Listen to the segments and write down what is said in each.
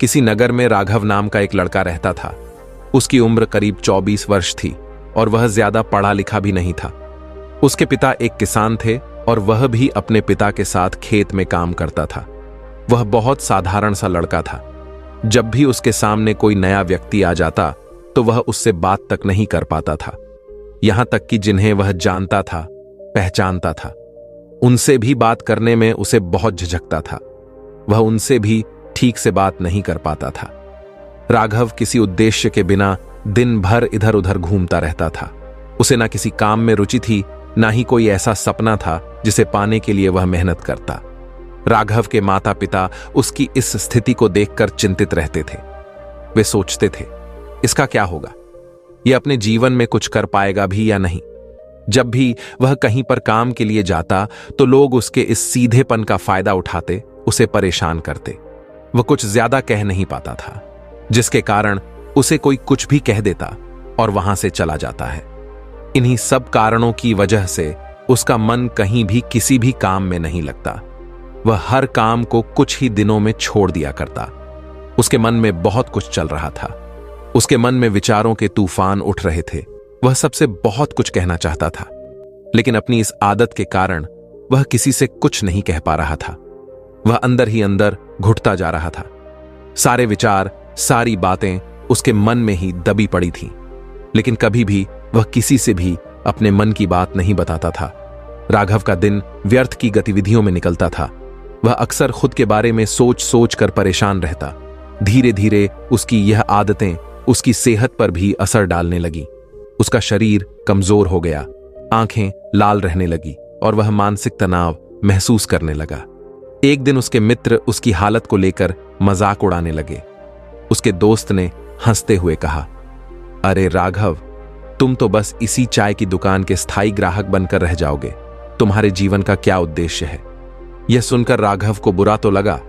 किसी नगर में राघव नाम का एक लड़का रहता था। उसकी उम्र करीब 24 वर्ष थी और वह ज्यादा पढ़ा लिखा भी नहीं था। उसके पिता एक किसान थे और वह भी अपने पिता के साथ खेत में काम करता था। वह बहुत साधारण सा लड़का था। जब भी उसके सामने कोई नया व्यक्ति आ जाता तो वह उससे बात तक नहीं कर पाता था। यहां तक कि जिन्हें वह जानता था, पहचानता था, उनसे भी बात करने में उसे बहुत झिझकता था। वह उनसे भी ठीक से बात नहीं कर पाता था। राघव किसी उद्देश्य के बिना दिन भर इधर उधर घूमता रहता था। उसे ना किसी काम में रुचि थी, ना ही कोई ऐसा सपना था जिसे पाने के लिए वह मेहनत करता। राघव के माता पिता उसकी इस स्थिति को देखकर चिंतित रहते थे। वे सोचते थे, इसका क्या होगा? यह अपने जीवन में कुछ कर पाएगा भी या नहीं? जब भी वह कहीं पर काम के लिए जाता तो लोग उसके इस सीधेपन का फायदा उठाते, उसे परेशान करते। वह कुछ ज्यादा कह नहीं पाता था, जिसके कारण उसे कोई कुछ भी कह देता और वहां से चला जाता है। इन्हीं सब कारणों की वजह से उसका मन कहीं भी किसी भी काम में नहीं लगता। वह हर काम को कुछ ही दिनों में छोड़ दिया करता। उसके मन में बहुत कुछ चल रहा था। उसके मन में विचारों के तूफान उठ रहे थे। वह सबसे बहुत कुछ कहना चाहता था, लेकिन अपनी इस आदत के कारण वह किसी से कुछ नहीं कह पा रहा था। वह अंदर ही अंदर घुटता जा रहा था। सारे विचार, सारी बातें उसके मन में ही दबी पड़ी थीं, लेकिन कभी भी वह किसी से भी अपने मन की बात नहीं बताता था। राघव का दिन व्यर्थ की गतिविधियों में निकलता था। वह अक्सर खुद के बारे में सोच सोच कर परेशान रहता। धीरे धीरे उसकी यह आदतें उसकी सेहत पर भी असर डालने लगी। उसका शरीर कमजोर हो गया, आंखें लाल रहने लगी और वह मानसिक तनाव महसूस करने लगा। एक दिन उसके मित्र उसकी हालत को लेकर मजाक उड़ाने लगे। उसके दोस्त ने हंसते हुए कहा, अरे राघव, तुम तो बस इसी चाय की दुकान के स्थायी ग्राहक बनकर रह जाओगे। तुम्हारे जीवन का क्या उद्देश्य है? यह सुनकर राघव को बुरा तो लगा,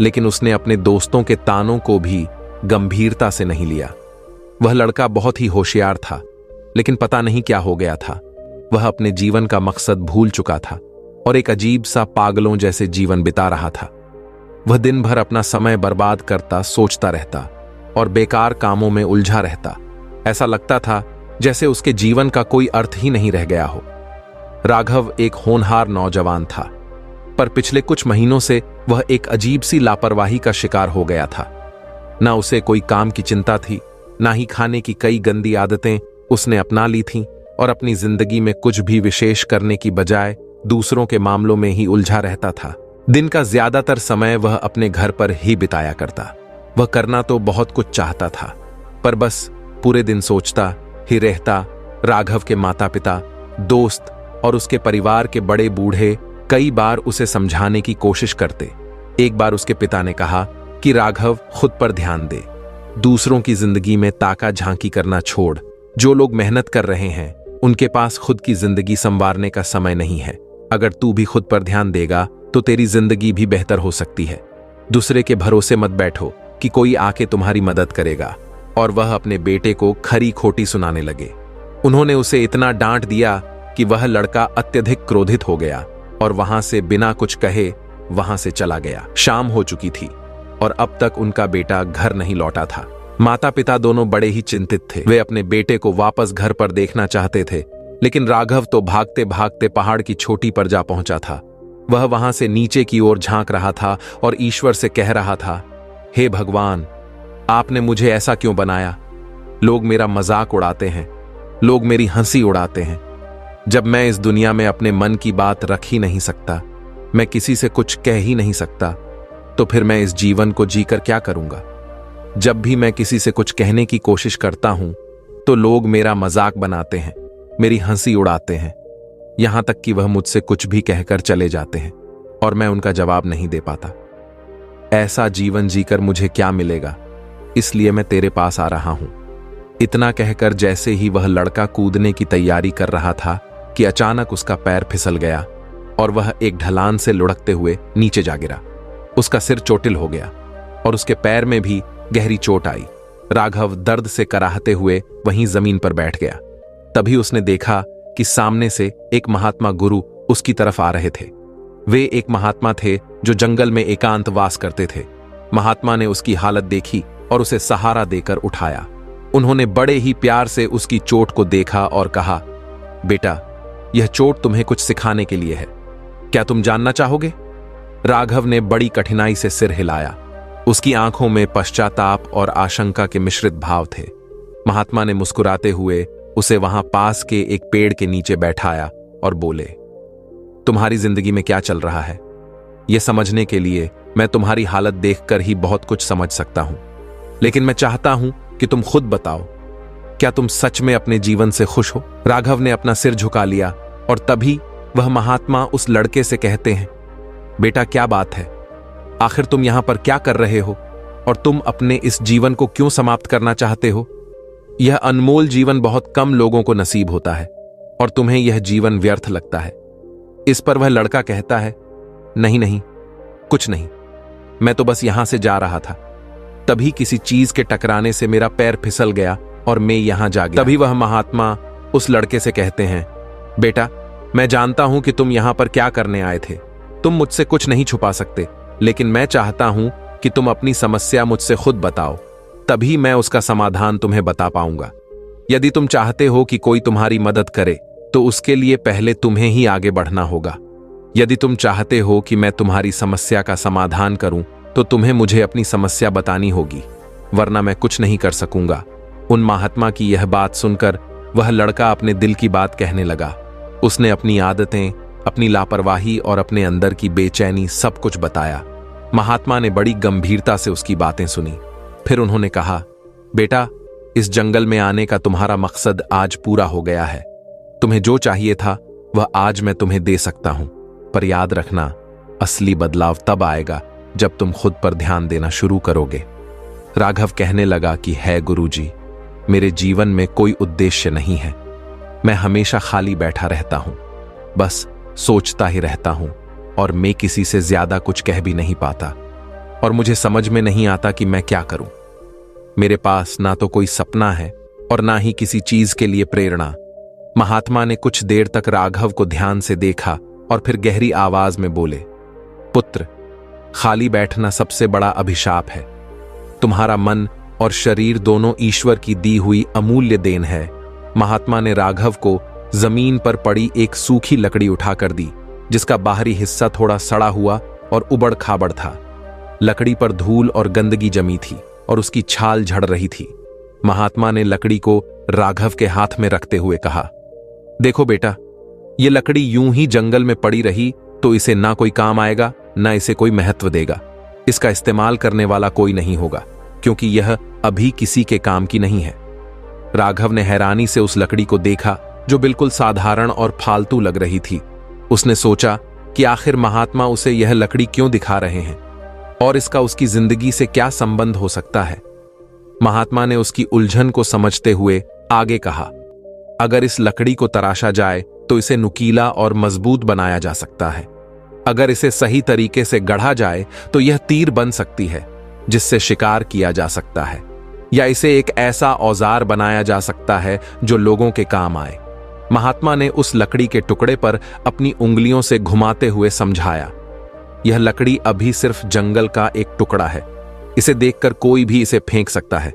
लेकिन उसने अपने दोस्तों के तानों को भी गंभीरता से नहीं लिया। वह लड़का बहुत ही होशियार था, लेकिन पता नहीं क्या हो गया था। वह अपने जीवन का मकसद भूल चुका था और एक अजीब सा पागलों जैसे जीवन बिता रहा था। वह दिन भर अपना समय बर्बाद करता, सोचता रहता और बेकार कामों में उलझा रहता। ऐसा लगता था जैसे उसके जीवन का कोई अर्थ ही नहीं रह गया हो। राघव एक होनहार नौजवान था, पर पिछले कुछ महीनों से वह एक अजीब सी लापरवाही का शिकार हो गया था। ना उसे कोई काम की चिंता थी, ना ही खाने की कई गंदी आदतें उसने अपना ली थीं और अपनी जिंदगी में कुछ भी विशेष करने की बजाय दूसरों के मामलों में ही उलझा रहता था। दिन का ज्यादातर समय वह अपने घर पर ही बिताया करता। वह करना तो बहुत कुछ चाहता था, पर बस पूरे दिन सोचता ही रहता। राघव के माता पिता, दोस्त और उसके परिवार के बड़े बूढ़े कई बार उसे समझाने की कोशिश करते। एक बार उसके पिता ने कहा कि राघव खुद पर ध्यान दे, दूसरों की जिंदगी में ताका झांकी करना छोड़। जो लोग मेहनत कर रहे हैं उनके पास खुद की जिंदगी संवारने का समय नहीं है। अगर तू भी खुद पर ध्यान देगा तो तेरी जिंदगी भी बेहतर हो सकती है। दूसरे के भरोसे मत बैठो कि कोई आके तुम्हारी मदद करेगा। और वह अपने बेटे को खरी खोटी सुनाने लगे। उन्होंने उसे इतना डांट दिया कि वह लड़का अत्यधिक क्रोधित हो गया और वहां से बिना कुछ कहे वहां से चला गया। शाम हो चुकी थी और अब तक उनका बेटा घर नहीं लौटा था। माता पिता दोनों बड़े ही चिंतित थे। वे अपने बेटे को वापस घर पर देखना चाहते थे, लेकिन राघव तो भागते भागते पहाड़ की चोटी पर जा पहुंचा था। वह वहां से नीचे की ओर झांक रहा था और ईश्वर से कह रहा था, हे भगवान, आपने मुझे ऐसा क्यों बनाया? लोग मेरा मजाक उड़ाते हैं, लोग मेरी हंसी उड़ाते हैं। जब मैं इस दुनिया में अपने मन की बात रख ही नहीं सकता, मैं किसी से कुछ कह ही नहीं सकता, तो फिर मैं इस जीवन को जीकर क्या करूंगा? जब भी मैं किसी से कुछ कहने की कोशिश करता हूं तो लोग मेरा मजाक बनाते हैं, मेरी हंसी उड़ाते हैं, यहां तक कि वह मुझसे कुछ भी कहकर चले जाते हैं और मैं उनका जवाब नहीं दे पाता। ऐसा जीवन जीकर मुझे क्या मिलेगा? इसलिए मैं तेरे पास आ रहा हूं। इतना कहकर जैसे ही वह लड़का कूदने की तैयारी कर रहा था कि अचानक उसका पैर फिसल गया और वह एक ढलान से लुढ़कते हुए नीचे जा गिरा। उसका सिर चोटिल हो गया और उसके पैर में भी गहरी चोट आई। राघव दर्द से कराहते हुए वहीं जमीन पर बैठ गया। तभी उसने देखा कि सामने से एक महात्मा गुरु उसकी तरफ आ रहे थे। वे एक महात्मा थे जो जंगल में एकांत वास करते थे। महात्मा ने उसकी हालत देखी और उसे सहारा देकर उठाया। उन्होंने बड़े ही प्यार से उसकी चोट को देखा और कहा, बेटा, यह चोट तुम्हें कुछ सिखाने के लिए है। क्या तुम जानना चाहोगे? राघव ने बड़ी कठिनाई से सिर हिलाया। उसकी आंखों में पश्चाताप और आशंका के मिश्रित भाव थे। महात्मा ने मुस्कुराते हुए उसे वहां पास के एक पेड़ के नीचे बैठाया और बोले, तुम्हारी जिंदगी में क्या चल रहा है, यह समझने के लिए मैं तुम्हारी हालत देखकर ही बहुत कुछ समझ सकता हूं। लेकिन मैं चाहता हूं कि तुम खुद बताओ, क्या तुम सच में अपने जीवन से खुश हो? राघव ने अपना सिर झुका लिया और तभी वह महात्मा उस लड़के से कहते हैं, बेटा, क्या बात है? आखिर तुम यहां पर क्या कर रहे हो और तुम अपने इस जीवन को क्यों समाप्त करना चाहते हो? यह अनमोल जीवन बहुत कम लोगों को नसीब होता है और तुम्हें यह जीवन व्यर्थ लगता है। इस पर वह लड़का कहता है, नहीं नहीं, कुछ नहीं, मैं तो बस यहां से जा रहा था। तभी किसी चीज के टकराने से मेरा पैर फिसल गया और मैं यहां जा गया। तभी वह महात्मा उस लड़के से कहते हैं, बेटा, मैं जानता हूं कि तुम यहां पर क्या करने आए थे। तुम मुझसे कुछ नहीं छुपा सकते, लेकिन मैं चाहता हूं कि तुम अपनी समस्या मुझसे खुद बताओ, तभी मैं उसका समाधान तुम्हें बता पाऊंगा। यदि तुम चाहते हो कि कोई तुम्हारी मदद करे, तो उसके लिए पहले तुम्हें ही आगे बढ़ना होगा। यदि तुम चाहते हो कि मैं तुम्हारी समस्या का समाधान करूं, तो तुम्हें मुझे अपनी समस्या बतानी होगी, वरना मैं कुछ नहीं कर सकूंगा। उन महात्मा की यह बात सुनकर वह लड़का अपने दिल की बात कहने लगा। उसने अपनी आदतें, अपनी लापरवाही और अपने अंदर की बेचैनी सब कुछ बताया। महात्मा ने बड़ी गंभीरता से उसकी बातें सुनी। फिर उन्होंने कहा, बेटा, इस जंगल में आने का तुम्हारा मकसद आज पूरा हो गया है। तुम्हें जो चाहिए था वह आज मैं तुम्हें दे सकता हूं, पर याद रखना, असली बदलाव तब आएगा जब तुम खुद पर ध्यान देना शुरू करोगे। राघव कहने लगा कि है गुरुजी, मेरे जीवन में कोई उद्देश्य नहीं है। मैं हमेशा खाली बैठा रहता हूं, बस सोचता ही रहता हूं और मैं किसी से ज्यादा कुछ कह भी नहीं पाता और मुझे समझ में नहीं आता कि मैं क्या करूं। मेरे पास ना तो कोई सपना है और ना ही किसी चीज के लिए प्रेरणा। महात्मा ने कुछ देर तक राघव को ध्यान से देखा और फिर गहरी आवाज में बोले, पुत्र, खाली बैठना सबसे बड़ा अभिशाप है। तुम्हारा मन और शरीर दोनों ईश्वर की दी हुई अमूल्य देन है। महात्मा ने राघव को जमीन पर पड़ी एक सूखी लकड़ी उठाकर दी, जिसका बाहरी हिस्सा थोड़ा सड़ा हुआ और उबड़ खाबड़ था। लकड़ी पर धूल और गंदगी जमी थी और उसकी छाल झड़ रही थी। महात्मा ने लकड़ी को राघव के हाथ में रखते हुए कहा, देखो बेटा, ये लकड़ी यूं ही जंगल में पड़ी रही तो इसे ना कोई काम आएगा, ना इसे कोई महत्व देगा। इसका इस्तेमाल करने वाला कोई नहीं होगा, क्योंकि यह अभी किसी के काम की नहीं है। राघव ने हैरानी से उस लकड़ी को देखा, जो बिल्कुल साधारण और फालतू लग रही थी। उसने सोचा कि आखिर महात्मा उसे यह लकड़ी क्यों दिखा रहे हैं और इसका उसकी जिंदगी से क्या संबंध हो सकता है। महात्मा ने उसकी उलझन को समझते हुए आगे कहा, अगर इस लकड़ी को तराशा जाए तो इसे नुकीला और मजबूत बनाया जा सकता है। अगर इसे सही तरीके से गढ़ा जाए तो यह तीर बन सकती है, जिससे शिकार किया जा सकता है, या इसे एक ऐसा औजार बनाया जा सकता है जो लोगों के काम आए। महात्मा ने उस लकड़ी के टुकड़े पर अपनी उंगलियों से घुमाते हुए समझाया, यह लकड़ी अभी सिर्फ जंगल का एक टुकड़ा है। इसे देखकर कोई भी इसे फेंक सकता है,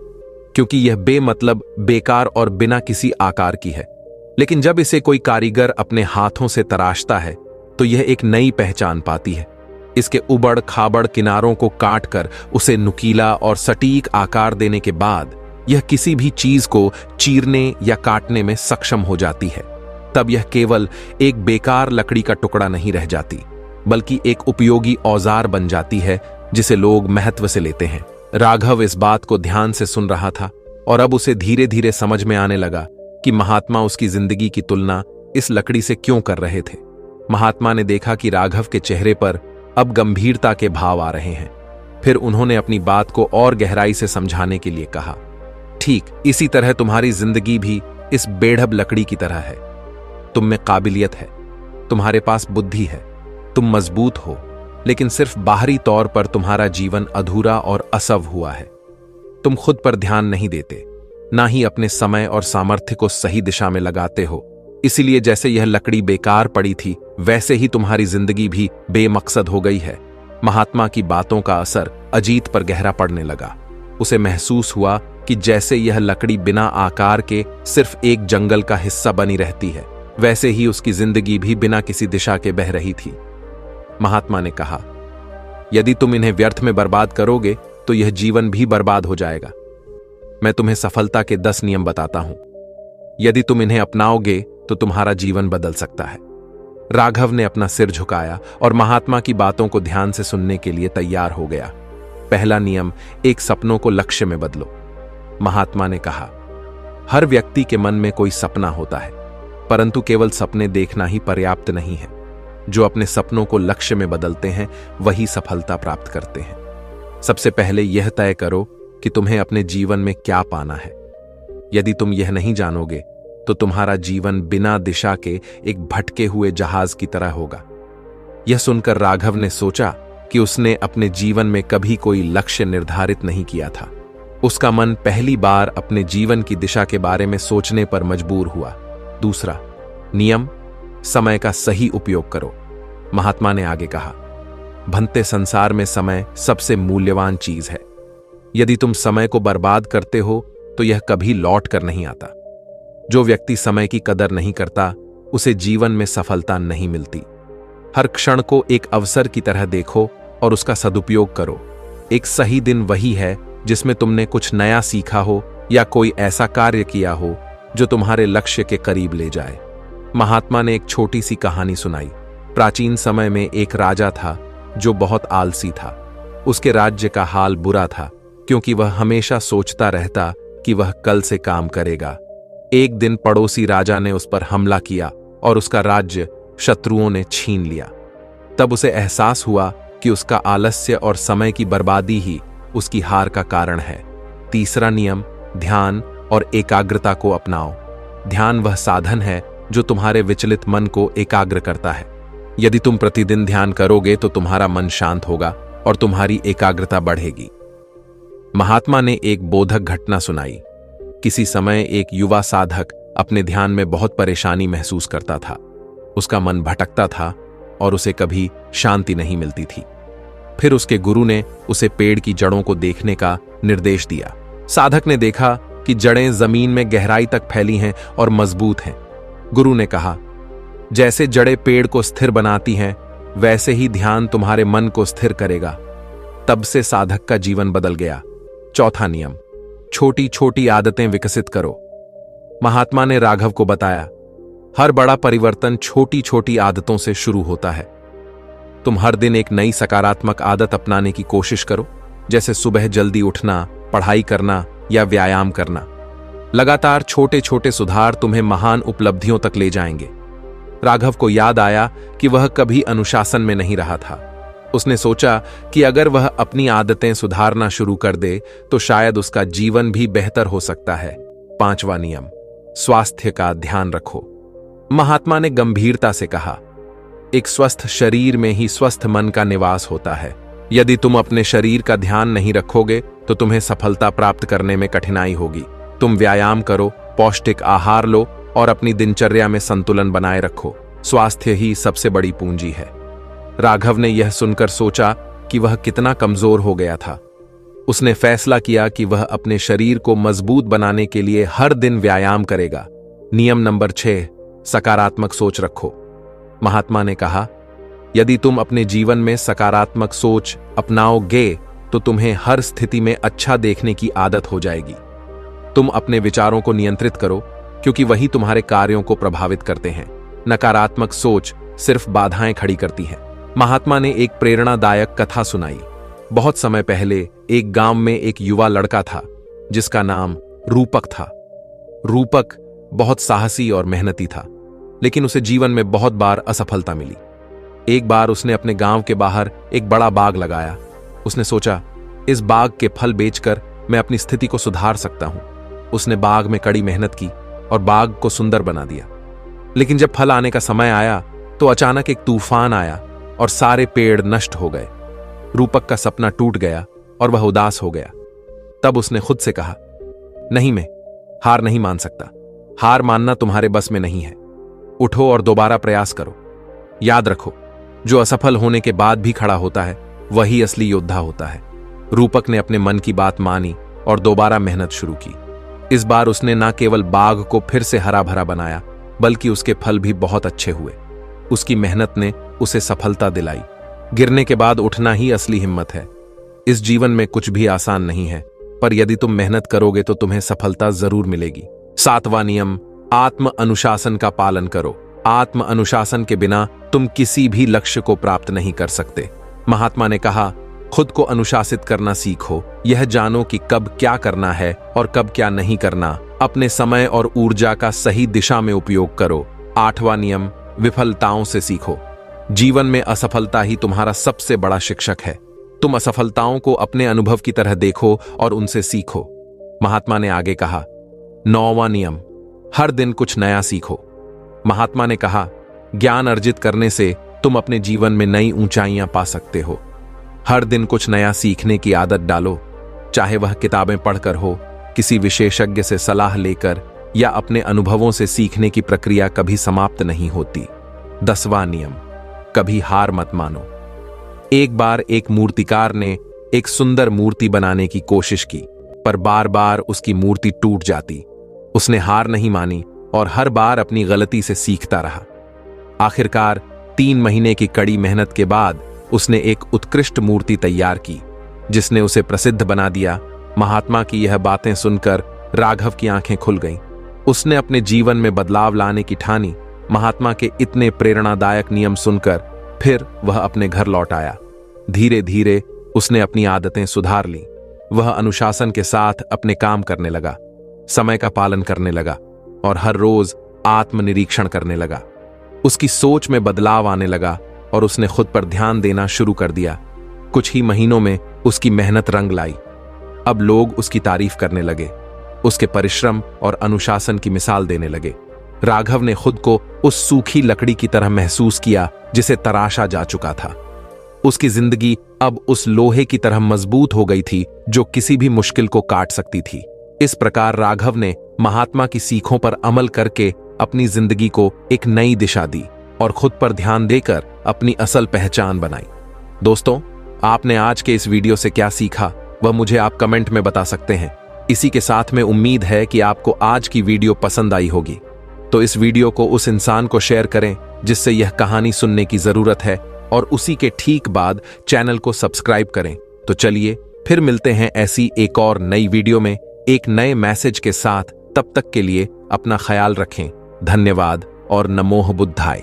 क्योंकि यह बेमतलब, बेकार और बिना किसी आकार की है। लेकिन जब इसे कोई कारीगर अपने हाथों से तराशता है तो यह एक नई पहचान पाती है। इसके उबड़ खाबड़ किनारों को काटकर उसे नुकीला और सटीक आकार देने के बाद यह किसी भी चीज को चीरने या काटने में सक्षम हो जाती है। तब यह केवल एक बेकार लकड़ी का टुकड़ा नहीं रह जाती, बल्कि एक उपयोगी औजार बन जाती है, जिसे लोग महत्व से लेते हैं। राघव इस बात को ध्यान से सुन रहा था और अब उसे धीरे धीरे समझ में आने लगा कि महात्मा उसकी जिंदगी की तुलना इस लकड़ी से क्यों कर रहे थे। महात्मा ने देखा कि राघव के चेहरे पर अब गंभीरता के भाव आ रहे हैं। फिर उन्होंने अपनी बात को और गहराई से समझाने के लिए कहा, ठीक इसी तरह तुम्हारी जिंदगी भी इस बेढब लकड़ी की तरह है। तुम में काबिलियत है, तुम्हारे पास बुद्धि है, तुम मजबूत हो, लेकिन सिर्फ बाहरी तौर पर तुम्हारा जीवन अधूरा और असव हुआ है। तुम खुद पर ध्यान नहीं देते, ना ही अपने समय और सामर्थ्य को सही दिशा में लगाते हो। इसीलिए जैसे यह लकड़ी बेकार पड़ी थी, वैसे ही तुम्हारी जिंदगी भी बेमकसद हो गई है। महात्मा की बातों का असर अजीत पर गहरा पड़ने लगा। उसे महसूस हुआ कि जैसे यह लकड़ी बिना आकार के सिर्फ एक जंगल का हिस्सा बनी रहती है, वैसे ही उसकी जिंदगी भी बिना किसी दिशा के बह रही थी। महात्मा ने कहा, यदि तुम इन्हें व्यर्थ में बर्बाद करोगे तो यह जीवन भी बर्बाद हो जाएगा। मैं तुम्हें सफलता के 10 नियम बताता हूं। यदि तुम इन्हें अपनाओगे तो तुम्हारा जीवन बदल सकता है। राघव ने अपना सिर झुकाया और महात्मा की बातों को ध्यान से सुनने के लिए तैयार हो गया। पहला नियम, एक सपनों को लक्ष्य में बदलो। महात्मा ने कहा, हर व्यक्ति के मन में कोई सपना होता है, परंतु केवल सपने देखना ही पर्याप्त नहीं है। जो अपने सपनों को लक्ष्य में बदलते हैं वही सफलता प्राप्त करते हैं। सबसे पहले यह तय करो कि तुम्हें अपने जीवन में क्या पाना है। यदि तुम यह नहीं जानोगे तो तुम्हारा जीवन बिना दिशा के एक भटके हुए जहाज की तरह होगा। यह सुनकर राघव ने सोचा कि उसने अपने जीवन में कभी कोई लक्ष्य निर्धारित नहीं किया था। उसका मन पहली बार अपने जीवन की दिशा के बारे में सोचने पर मजबूर हुआ। दूसरा नियम, समय का सही उपयोग करो। महात्मा ने आगे कहा, भनते संसार में समय सबसे मूल्यवान चीज है। यदि तुम समय को बर्बाद करते हो तो यह कभी लौट कर नहीं आता। जो व्यक्ति समय की कदर नहीं करता उसे जीवन में सफलता नहीं मिलती। हर क्षण को एक अवसर की तरह देखो और उसका सदुपयोग करो। एक सही दिन वही है जिसमें तुमने कुछ नया सीखा हो या कोई ऐसा कार्य किया हो जो तुम्हारे लक्ष्य के करीब ले जाए। महात्मा ने एक छोटी सी कहानी सुनाई। प्राचीन समय में एक राजा था जो बहुत आलसी था। उसके राज्य का हाल बुरा था क्योंकि वह हमेशा सोचता रहता कि वह कल से काम करेगा। एक दिन पड़ोसी राजा ने उस पर हमला किया और उसका राज्य शत्रुओं ने छीन लिया। तब उसे एहसास हुआ कि उसका आलस्य और समय की बर्बादी ही उसकी हार का कारण है। तीसरा नियम, ध्यान और एकाग्रता को अपनाओ। ध्यान वह साधन है जो तुम्हारे विचलित मन को एकाग्र करता है। यदि तुम प्रतिदिन ध्यान करोगे तो तुम्हारा मन शांत होगा और तुम्हारी एकाग्रता बढ़ेगी। महात्मा ने एक बोधक घटना सुनाई। किसी समय एक युवा साधक अपने ध्यान में बहुत परेशानी महसूस करता था। उसका मन भटकता था और उसे कभी शांति नहीं मिलती थी। फिर उसके गुरु ने उसे पेड़ की जड़ों को देखने का निर्देश दिया। साधक ने देखा कि जड़ें जमीन में गहराई तक फैली हैं और मजबूत हैं। गुरु ने कहा, जैसे जड़ें पेड़ को स्थिर बनाती हैं वैसे ही ध्यान तुम्हारे मन को स्थिर करेगा। तब से साधक का जीवन बदल गया। चौथा नियम, छोटी छोटी आदतें विकसित करो। महात्मा ने राघव को बताया, हर बड़ा परिवर्तन छोटी छोटी आदतों से शुरू होता है। तुम हर दिन एक नई सकारात्मक आदत अपनाने की कोशिश करो, जैसे सुबह जल्दी उठना, पढ़ाई करना या व्यायाम करना। लगातार छोटे छोटे सुधार तुम्हें महान उपलब्धियों तक ले जाएंगे। राघव को याद आया कि वह कभी अनुशासन में नहीं रहा था। उसने सोचा कि अगर वह अपनी आदतें सुधारना शुरू कर दे तो शायद उसका जीवन भी बेहतर हो सकता है। पांचवा नियम, स्वास्थ्य का ध्यान रखो। महात्मा ने गंभीरता से कहा, एक स्वस्थ शरीर में ही स्वस्थ मन का निवास होता है। यदि तुम अपने शरीर का ध्यान नहीं रखोगे तो तुम्हें सफलता प्राप्त करने में कठिनाई होगी। तुम व्यायाम करो, पौष्टिक आहार लो और अपनी दिनचर्या में संतुलन बनाए रखो। स्वास्थ्य ही सबसे बड़ी पूंजी है। राघव ने यह सुनकर सोचा कि वह कितना कमजोर हो गया था। उसने फैसला किया कि वह अपने शरीर को मजबूत बनाने के लिए हर दिन व्यायाम करेगा। नियम नंबर 6, सकारात्मक सोच रखो। महात्मा ने कहा, यदि तुम अपने जीवन में सकारात्मक सोच अपनाओगे तो तुम्हें हर स्थिति में अच्छा देखने की आदत हो जाएगी। तुम अपने विचारों को नियंत्रित करो क्योंकि वही तुम्हारे कार्यों को प्रभावित करते हैं। नकारात्मक सोच सिर्फ बाधाएं खड़ी करती है। महात्मा ने एक प्रेरणादायक कथा सुनाई। बहुत समय पहले एक गांव में एक युवा लड़का था जिसका नाम रूपक था। रूपक बहुत साहसी और मेहनती था, लेकिन उसे जीवन में बहुत बार असफलता मिली। एक बार उसने अपने गांव के बाहर एक बड़ा बाग लगाया। उसने सोचा, इस बाग के फल बेचकर मैं अपनी स्थिति को सुधार सकता हूं। उसने बाग में कड़ी मेहनत की और बाग को सुंदर बना दिया। लेकिन जब फल आने का समय आया तो अचानक एक तूफान आया और सारे पेड़ नष्ट हो गए। रूपक का सपना टूट गया और वह उदास हो गया। तब उसने खुद से कहा, नहीं, मैं हार नहीं मान सकता। हार मानना तुम्हारे बस में नहीं है। उठो और दोबारा प्रयास करो। याद रखो, जो असफल होने के बाद भी खड़ा होता है वही असली योद्धा होता है। रूपक ने अपने मन की बात मानी और दोबारा मेहनत शुरू की। इस बार उसने न केवल बाग को फिर से हरा भरा बनाया, बल्कि उसके फल भी बहुत अच्छे हुए। उसकी मेहनत ने उसे सफलता दिलाई। गिरने के बाद उठना ही असली हिम्मत है। इस जीवन में कुछ भी आसान नहीं है, पर यदि तुम मेहनत करोगे तो तुम्हें सफलता जरूर मिलेगी। 7वां नियम, आत्म अनुशासन का पालन करो। आत्म अनुशासन के बिना तुम किसी भी लक्ष्य को प्राप्त नहीं कर सकते। महात्मा ने कहा, खुद को अनुशासित करना सीखो। यह जानो कि कब क्या करना है और कब क्या नहीं करना। अपने समय और ऊर्जा का सही दिशा में उपयोग करो। 8वां नियम, विफलताओं से सीखो। जीवन में असफलता ही तुम्हारा सबसे बड़ा शिक्षक है। तुम असफलताओं को अपने अनुभव की तरह देखो और उनसे सीखो। महात्मा ने आगे कहा, 9वां नियम, हर दिन कुछ नया सीखो। महात्मा ने कहा, ज्ञान अर्जित करने से तुम अपने जीवन में नई ऊंचाइयां पा सकते हो। हर दिन कुछ नया सीखने की आदत डालो, चाहे वह किताबें पढ़कर हो, किसी विशेषज्ञ से सलाह लेकर या अपने अनुभवों से सीखने की प्रक्रिया कभी समाप्त नहीं होती। 10वां नियम, कभी हार मत मानो। एक बार एक मूर्तिकार ने एक सुंदर मूर्ति बनाने की कोशिश की, पर बार बार उसकी मूर्ति टूट जाती। उसने हार नहीं मानी और हर बार अपनी गलती से सीखता रहा। आखिरकार 3 महीने की कड़ी मेहनत के बाद उसने एक उत्कृष्ट मूर्ति तैयार की, जिसने उसे प्रसिद्ध बना दिया। महात्मा की यह बातें सुनकर राघव की आंखें खुल गईं। उसने अपने जीवन में बदलाव लाने की ठानी। महात्मा के इतने प्रेरणादायक नियम सुनकर फिर वह अपने घर लौट आया। धीरे धीरे उसने अपनी आदतें सुधार लीं। वह अनुशासन के साथ अपने काम करने लगा, समय का पालन करने लगा और हर रोज आत्मनिरीक्षण करने लगा। उसकी सोच में बदलाव आने लगा और उसने खुद पर ध्यान देना शुरू कर दिया। कुछ ही महीनों में उसकी मेहनत रंग लाई। अब लोग उसकी तारीफ करने लगे, उसके परिश्रम और अनुशासन की मिसाल देने लगे। राघव ने खुद को उस सूखी लकड़ी की तरह महसूस किया जिसे तराशा जा चुका था। उसकी जिंदगी अब उस लोहे की तरह मजबूत हो गई थी जो किसी भी मुश्किल को काट सकती थी। इस प्रकार राघव ने महात्मा की सीखों पर अमल करके अपनी जिंदगी को एक नई दिशा दी और खुद पर ध्यान देकर अपनी असल पहचान बनाई। दोस्तों, आपने आज के इस वीडियो से क्या सीखा वह मुझे आप कमेंट में बता सकते हैं। इसी के साथ में उम्मीद है कि आपको आज की वीडियो पसंद आई होगी, तो इस वीडियो को उस इंसान को शेयर करें जिससे यह कहानी सुनने की जरूरत है और उसी के ठीक बाद चैनल को सब्सक्राइब करें। तो चलिए फिर मिलते हैं ऐसी एक और नई वीडियो में एक नए मैसेज के साथ। तब तक के लिए अपना ख्याल रखें। धन्यवाद और नमोह बुद्धाय।